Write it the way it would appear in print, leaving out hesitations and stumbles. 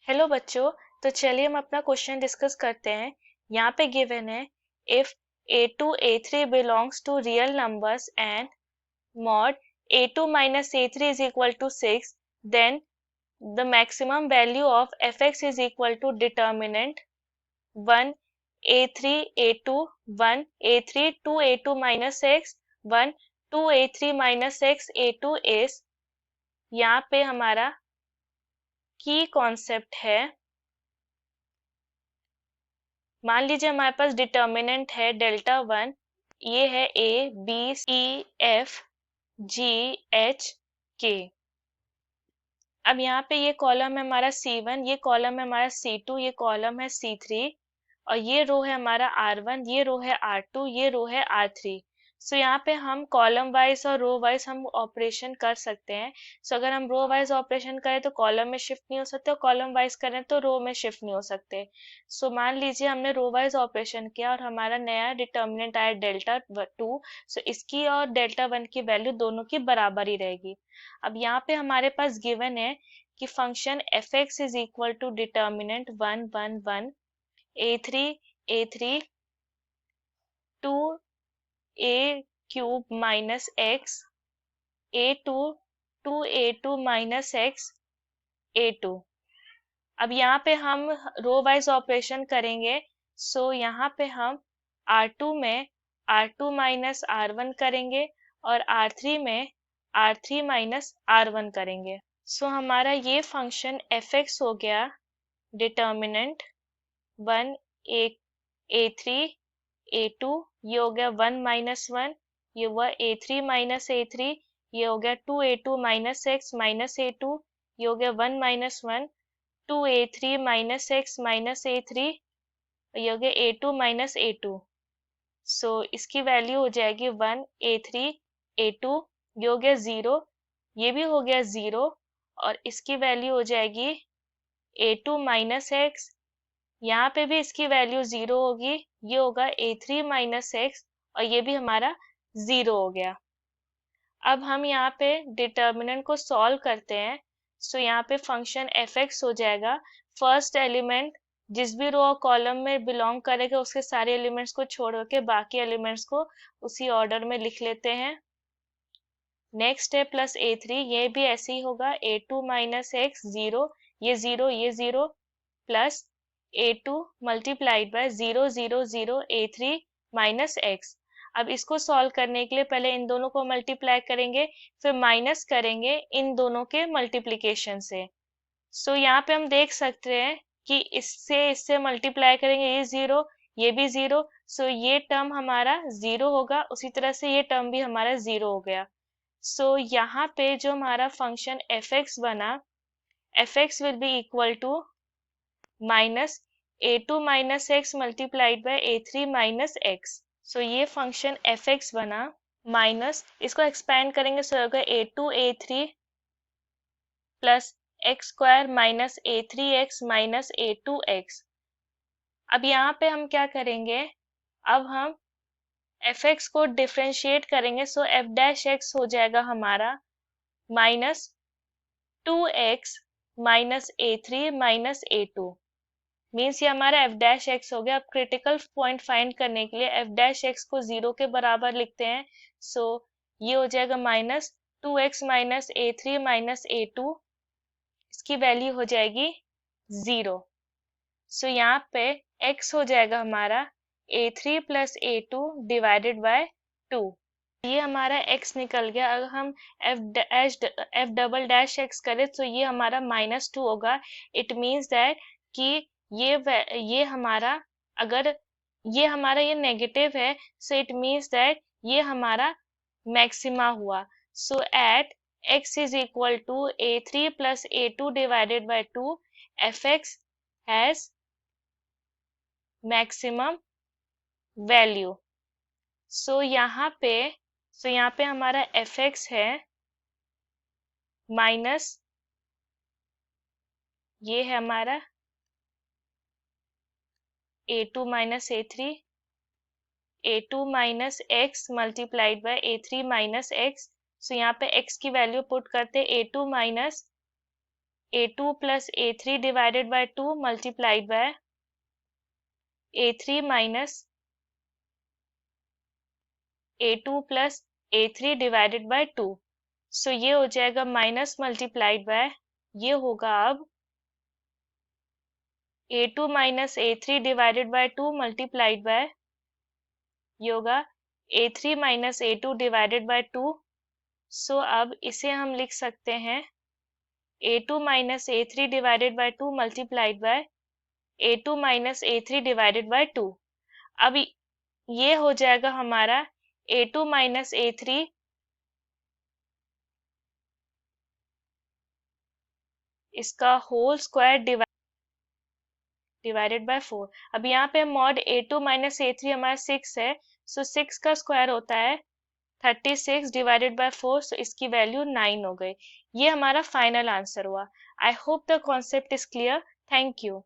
Hello बच्चों। तो चलिए हम अपना क्वेश्चन डिस्कस करते हैं। यहाँ पे गिवन है if a2 a3 belongs to real numbers and mod a2 minus a3 is equal to 6, then the maximum value of fx is equal to determinant 1 a3 a2 1 a3 2 a2 minus x 1 2 a3 minus x a2 is। यहाँ पे हमारा की concept है, मान लीजिए हमारे पास determinant है डेल्टा वन, ये है A B C F G H K. अब यहाँ पे ये कॉलम है हमारा C1, ये कॉलम है हमारा C2, ये कॉलम है C3 और ये रो है हमारा R1, ये रो है R2, ये रो है R3। सो यहाँ पे हम कॉलम वाइज और रो वाइज हम ऑपरेशन कर सकते हैं। सो अगर हम रो वाइज ऑपरेशन करें तो कॉलम में शिफ्ट नहीं हो सकते और कॉलम वाइज करें तो रो में शिफ्ट नहीं हो सकते। सो मान लीजिए हमने रो वाइज ऑपरेशन किया और हमारा नया डिटर्मिनेंट आया डेल्टा टू। सो इसकी और डेल्टा वन की वैल्यू दोनों की बराबर ही रहेगी। अब यहाँ पे हमारे पास गिवन है कि function F X is equal to determinant one one one A three two A cube minus X A two two A two minus X A two. अब यहाँ पे हम रो वाइज ऑपरेशन करेंगे। सो यहाँ पे हम R2 में R2 माइनस R1 करेंगे और R3 में R3 माइनस R1 करेंगे। सो हमारा ये फंक्शन fx हो गया determinant one A three A two, ये हो गया वन माइनस वन, ये हुआ A three minus A three, ये हो गया two A two minus X minus A two, ये हो गया one minus one two A three minus X minus A three, ये हो गया A two minus A two. So इसकी वैल्यू हो जाएगी one A three A two, ये हो गया जीरो, ये भी हो गया जीरो और इसकी वैल्यू हो जाएगी ए टू माइनस एक्स, यहाँ पे भी इसकी वैल्यू जीरो होगी, ये होगा ए थ्री माइनस एक्स और ये भी हमारा जीरो हो गया। अब हम यहाँ पे डिटर्मिनेंट को सॉल्व करते हैं। सो यहाँ पे फंक्शन एफ एक्स हो जाएगा, फर्स्ट एलिमेंट जिस भी रो और कॉलम में बिलोंग करेगा उसके सारे एलिमेंट्स को छोड़ के बाकी एलिमेंट्स को उसी ऑर्डर में लिख लेते हैं। नेक्स्ट है प्लस ए थ्री, ये भी ऐसे ही होगा, A two minus x zero, ये zero plus a two multiplied by zero zero zero A three minus x. अब इसको सॉल्व करने के लिए पहले इन दोनों को मल्टीप्लाई करेंगे, फिर माइनस करेंगे इन दोनों के मल्टीप्लिकेशन से। सो यहाँ पे हम देख सकते हैं कि इससे मल्टीप्लाई करेंगे, ये जीरो ये भी जीरो, सो ये टर्म हमारा जीरो होगा, उसी तरह से ये टर्म भी हमारा जीरो हो गया। सो यहाँ पे जो हमारा फंक्शन एफ एक्स बना, F X will be equal to minus A two minus x multiplied by A three minus x. So ये फंक्शन एफ एक्स बना, माइनस इसको एक्सपेंड करेंगे सो होगा A two A three plus X square minus A three X minus A two X. अब यहाँ पे हम क्या करेंगे, अब हम एफ एक्स को डिफ्रेंशिएट करेंगे, सो एफ डैश एक्स हो जाएगा हमारा minus two X minus A three minus A two, means ये हमारा एफ डैश एक्स हो गया। अब क्रिटिकल पॉइंट फाइंड करने के लिए एफ डैश एक्स को जीरो के बराबर लिखते हैं। सो ये हो जाएगा minus two X minus A three minus A two, इसकी वैल्यू हो जाएगी जीरो। सो यहाँ पे x हो जाएगा हमारा a three plus a two divided by two, ये हमारा x निकल गया। अगर हम एफ डबल डैश एक्स करें तो ये हमारा माइनस टू होगा। इट मीन्स दैट कि ये हमारा, अगर ये हमारा ये नेगेटिव है, सो इट मीन्स दैट ये हमारा मैक्सिमा हुआ। सो eight x is equal to a3 plus a2 divided by 2, fx has maximum value. सो यहाँ पे हमारा fx है माइनस, ये है हमारा a2 minus a3, a2 minus x multiplied by a3 minus x. So यहाँ पे x की वैल्यू पुट करते a2 minus a2 plus a3 divided by 2 multiplied by a3 minus a2 plus a3 divided by 2। सो ये हो जाएगा minus multiplied by, ये होगा अब a2 minus a3 divided by 2 multiplied by, ये होगा a3 minus a2 divided by 2। सो अब इसे हम लिख सकते हैं a2 minus a3 divided by 2 multiplied by a2 minus a3 divided by 2। अब ये हो जाएगा हमारा a2 माइनस a3 इसका होल स्क्वायर डिवाइडेड बाय 4। अब यहाँ पे मॉड a2 माइनस a3 हमारा 6 है, सो 6 का स्क्वायर होता है 36 डिवाइडेड बाय 4, सो इसकी वैल्यू 9 हो गई। ये हमारा फाइनल आंसर हुआ। I hope the concept is clear. Thank you.